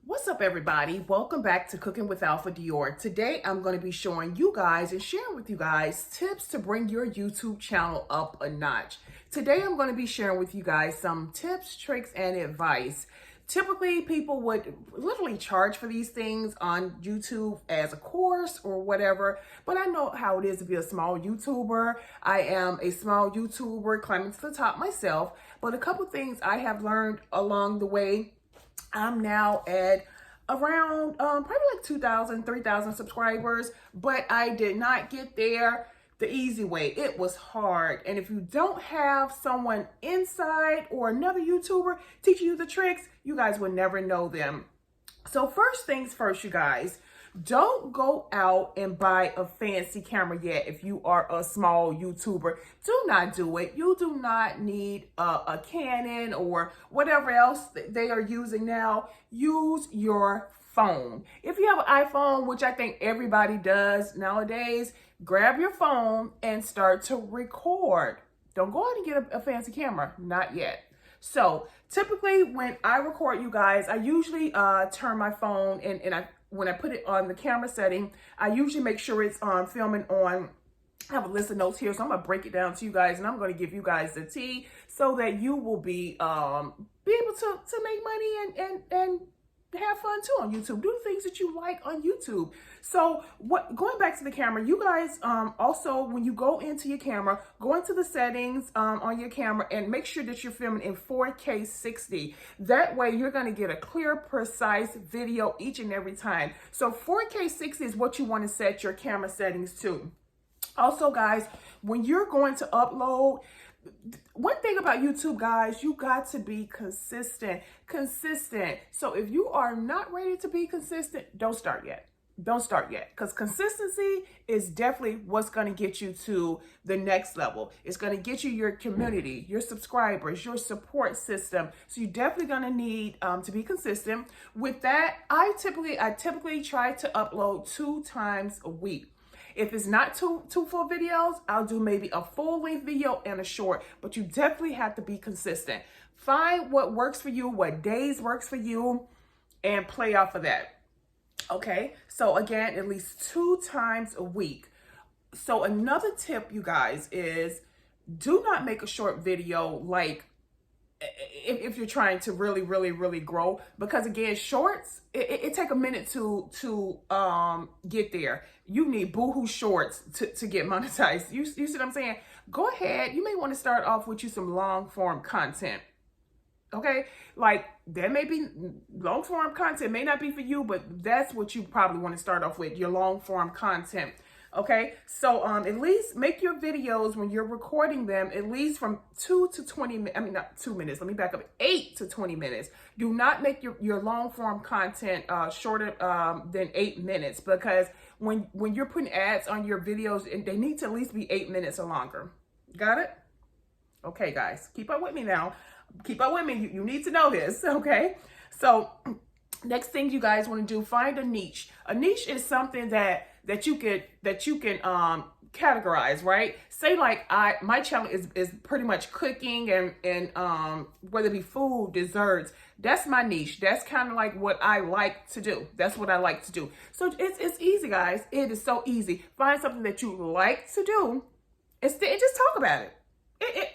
What's up, everybody? Welcome back to Cooking with Alphadior. Today I'm going to be showing you guys and sharing with you guys tips to bring your YouTube channel up a notch. Today I'm going to be sharing with you guys some tips, tricks, and advice. Typically, people would literally charge for these things on YouTube as a course or whatever, but I know how it is to be a small YouTuber. I am a small YouTuber climbing to the top myself, but a couple things I have learned along the way. I'm now at around probably like 2,000, 3,000 subscribers, but I did not get there the easy way. It was hard. And if you don't have someone inside or another YouTuber teaching you the tricks, you guys will never know them. So first things first, you guys, don't go out and buy a fancy camera yet if you are a small YouTuber. Do not do it. You do not need a Canon or whatever else they are using now. Use your phone. If you have an iPhone, which I think everybody does nowadays, grab your phone and start to record. Don't go out and get a fancy camera. Not yet. So typically when I record you guys, I usually turn my phone and when I put it on the camera setting, I usually make sure it's filming on. I have a list of notes here, so I'm gonna break it down to you guys, and I'm gonna give you guys the tea so that you will be able to make money and have fun too on YouTube. Do the things that you like on YouTube. So going back to the camera, you guys also, when you go into your camera, go into the settings on your camera and make sure that you're filming in 4K 60. That way you're going to get a clear, precise video each and every time. So 4K 60 is what you want to set your camera settings to. Also, guys, when you're going to upload, one thing about YouTube, guys, you got to be consistent. So if you are not ready to be consistent, don't start yet. Don't start yet, because consistency is definitely what's going to get you to the next level. It's going to get you your community, your subscribers, your support system. So you're definitely going to need to be consistent. With that, I typically try to upload 2 times a week. If it's not two full videos, I'll do maybe a full-length video and a short, but you definitely have to be consistent. Find what works for you, what days works for you, and play off of that. Okay, so again, at least 2 times a week. So another tip, you guys, is do not make a short video like if you're trying to really grow, because again, shorts, it take a minute to get there. You need boohoo shorts to get monetized. You see what I'm saying? Go ahead. You may want to start off with some long form content. Okay, like that may be long form content, may not be for you, but that's what you probably want to start off with, your long form content. Okay, so at least make your videos when you're recording them at least from 2 to 20 minutes. I mean, not 2 minutes. Let me back up. 8 to 20 minutes. Do not make your long form content shorter than 8 minutes, because when you're putting ads on your videos, they need to at least be 8 minutes or longer. Got it? Okay, guys, keep up with me now. Keep up with me. You need to know this. Okay, so next thing you guys want to do, find a niche. A niche is something that you can categorize, right? Say like my channel is pretty much cooking and whether it be food, desserts. That's my niche. That's kind of like what I like to do. That's what I like to do. So it's easy, guys. It is so easy. Find something that you like to do and just talk about it.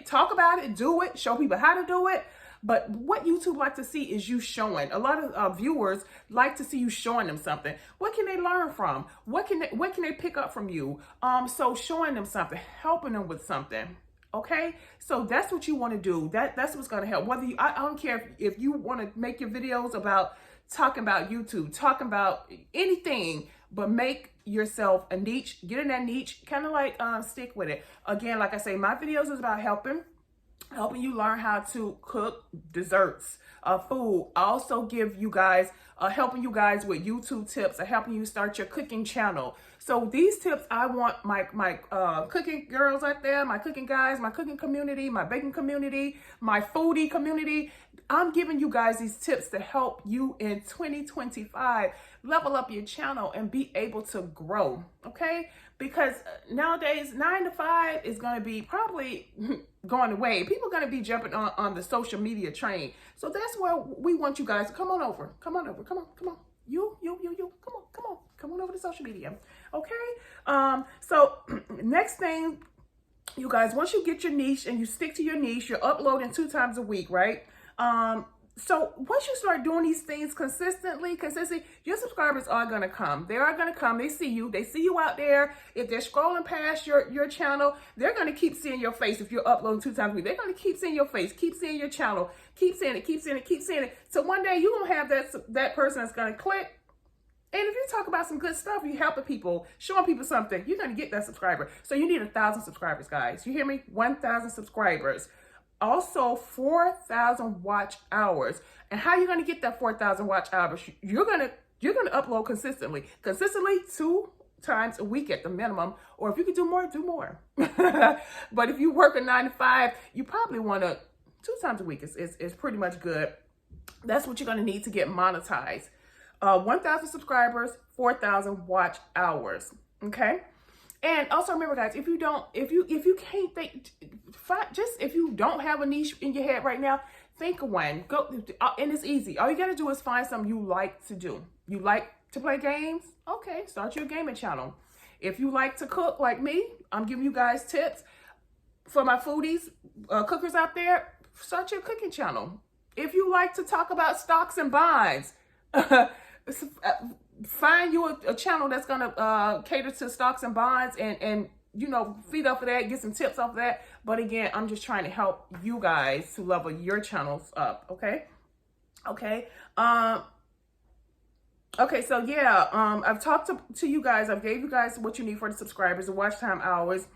Talk about it, do it, show people how to do it. But what YouTube like to see is you showing. A lot of viewers like to see you showing them something. What can they learn from? What can they pick up from you? So showing them something, helping them with something. Okay, so that's what you want to do. That's what's going to help. Whether I don't care if you want to make your videos about talking about YouTube, talking about anything, but make yourself a niche. Get in that niche, kind of like stick with it. Again, like I say, my videos is about helping you learn how to cook desserts, food. I also give you guys, helping you guys with YouTube tips, helping you start your cooking channel. So these tips, I want my cooking girls out there, my cooking guys, my cooking community, my baking community, my foodie community. I'm giving you guys these tips to help you in 2025 level up your channel and be able to grow, okay? Because nowadays 9 to 5 is going to be probably going away. People are going to be jumping on the social media train. So that's where we want you guys to come on over. Come on over. Come on. Come on. You. Come on over to social media. Okay? So next thing, you guys, once you get your niche and you stick to your niche, you're uploading 2 times a week, right? So once you start doing these things consistently, your subscribers are going to come. They are going to come. They see you out there. If they're scrolling past your channel, they're going to keep seeing your face. If you're uploading 2 times a week, they're going to keep seeing your face, keep seeing your channel, keep seeing it. So one day you're going to have that person that's going to click. And if you talk about some good stuff, you helping people, showing people something, you're going to get that subscriber. So you need 1,000 subscribers, guys. You hear me? 1,000 subscribers. Also 4,000 watch hours. And how are you going to get that 4,000 watch hours? You're going to upload consistently 2 times a week at the minimum, or if you can do more, do more. But if you work a 9 to 5, you probably want to 2 times a week is pretty much good. That's what you're going to need to get monetized. 1,000 subscribers, 4,000 watch hours. Okay. And also remember, guys, if you can't think, if you don't have a niche in your head right now, think of one. And it's easy. All you got to do is find something you like to do. You like to play games? Okay, start your gaming channel. If you like to cook like me, I'm giving you guys tips. For my foodies, cookers out there, start your cooking channel. If you like to talk about stocks and bonds, find you a channel that's going to cater to stocks and bonds and feed off of that, get some tips off of that. But again, I'm just trying to help you guys to level your channels up. Okay. So yeah, I've talked to you guys. I've gave you guys what you need for the subscribers, the watch time hours.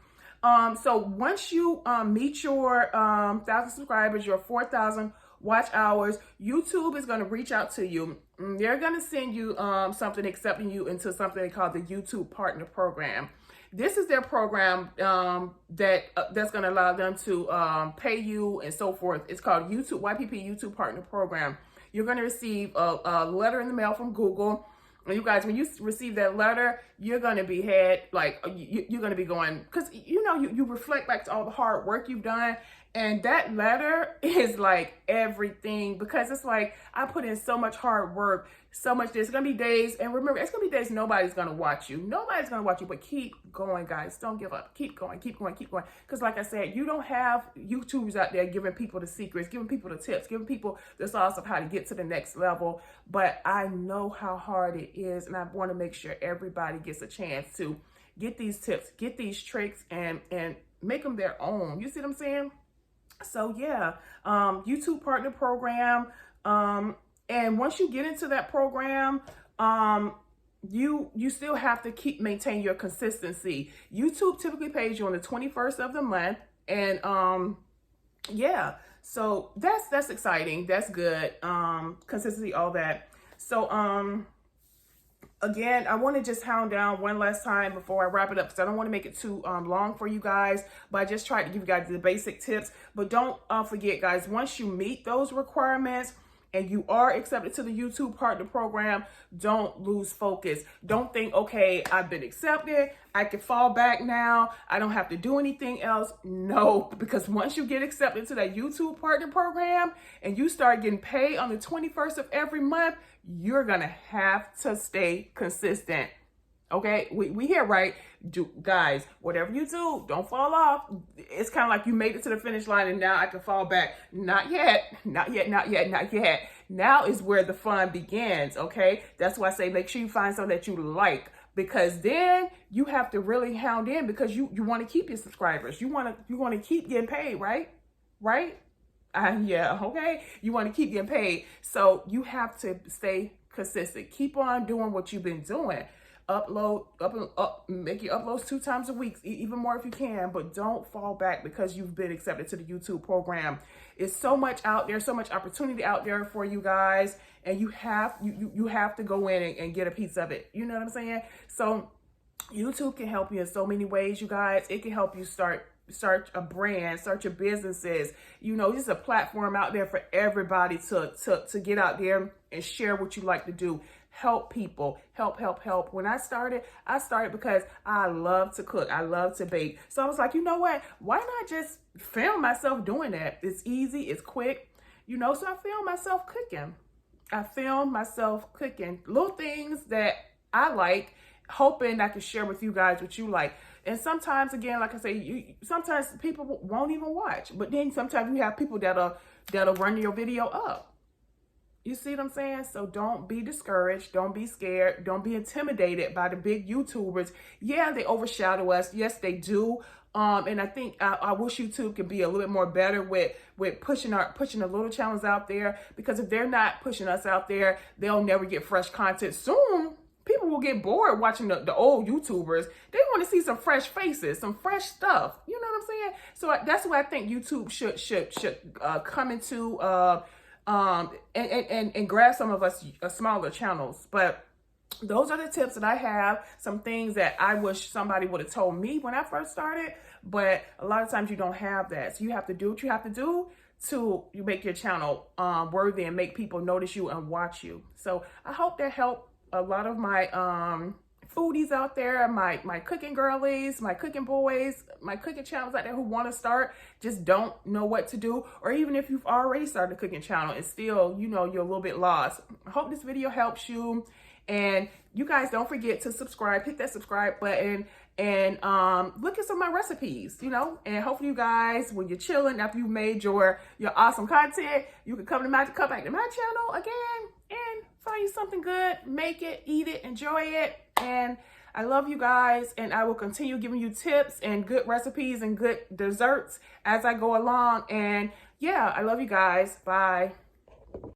So once you meet your 1,000 subscribers, your 4,000 watch hours, YouTube is going to reach out to you. They're going to send you something, accepting you into something they call the YouTube Partner Program. This is their program that's going to allow them to pay you and so forth. It's called YPP YouTube Partner Program. You're going to receive a letter in the mail from Google. And you guys, when you receive that letter, you're going to be you're going to be going, because you reflect back to all the hard work you've done. And that letter is like everything, because it's like, I put in so much hard work, so much. There's going to be days, and remember, it's going to be days nobody's going to watch you. Nobody's going to watch you, but keep going, guys. Don't give up. Keep going. Because like I said, you don't have YouTubers out there giving people the secrets, giving people the tips, giving people the sauce of how to get to the next level. But I know how hard it is, and I want to make sure everybody gets a chance to get these tips, get these tricks, and make them their own. You see what I'm saying? So yeah, YouTube Partner Program. And once you get into that program, you still have to maintain your consistency. YouTube typically pays you on the 21st of the month. And yeah, so that's exciting. That's good. Consistency, all that. So again, I want to just hound down one last time before I wrap it up, because I don't want to make it too long for you guys, but I just tried to give you guys the basic tips. But don't forget, guys, once you meet those requirements and you are accepted to the YouTube Partner Program, don't lose focus. Don't think, okay, I've been accepted, I can fall back now, I don't have to do anything else. No, because once you get accepted to that YouTube Partner Program and you start getting paid on the 21st of every month, you're gonna have to stay consistent. Okay, we hear right, guys, whatever you do, don't fall off. It's kind of like you made it to the finish line and now I can fall back. Not yet. Now is where the fun begins, okay? That's why I say make sure you find something that you like, because then you have to really hound in, because you want to keep your subscribers. You want to keep getting paid, right? Yeah, okay? You want to keep getting paid. So you have to stay consistent. Keep on doing what you've been doing. Make your uploads 2 times a week, even more if you can, but don't fall back because you've been accepted to the YouTube program. It's so much out there, so much opportunity out there for you guys, and you have to go in and get a piece of it. You know what I'm saying? So YouTube can help you in so many ways, you guys. It can help you start a brand, start your businesses. You know, just a platform out there for everybody to get out there and share what you like to do. Help people, help. When I started because I love to cook. I love to bake. So I was like, you know what? Why not just film myself doing that? It's easy, it's quick, you know, so I filmed myself cooking. Little things that I like, hoping I can share with you guys what you like. And sometimes, again, like I say, sometimes people won't even watch, but then sometimes you have people that'll run your video up. You see what I'm saying? So don't be discouraged. Don't be scared. Don't be intimidated by the big YouTubers. Yeah, they overshadow us. Yes, they do. And I think I wish YouTube could be a little bit more better with pushing the little channels out there, because if they're not pushing us out there, they'll never get fresh content. Soon, people will get bored watching the old YouTubers. They want to see some fresh faces, some fresh stuff. You know what I'm saying? So that's why I think YouTube should come into and grab some of us smaller channels. But those are the tips that I have. Some things that I wish somebody would have told me when I first started. But a lot of times you don't have that. So you have to do what you have to do to make your channel worthy and make people notice you and watch you. So I hope that helped a lot of my foodies out there, my cooking girlies, my cooking boys, my cooking channels out there who want to start, just don't know what to do. Or even if you've already started a cooking channel and still, you know, you're a little bit lost. I hope this video helps you. And you guys don't forget to subscribe, hit that subscribe button, and look at some of my recipes, you know. And hopefully you guys, when you're chilling after you've made your awesome content, you can come back to my channel again and find you something good, make it, eat it, enjoy it. And I love you guys, and I will continue giving you tips and good recipes and good desserts as I go along. And yeah, I love you guys. Bye.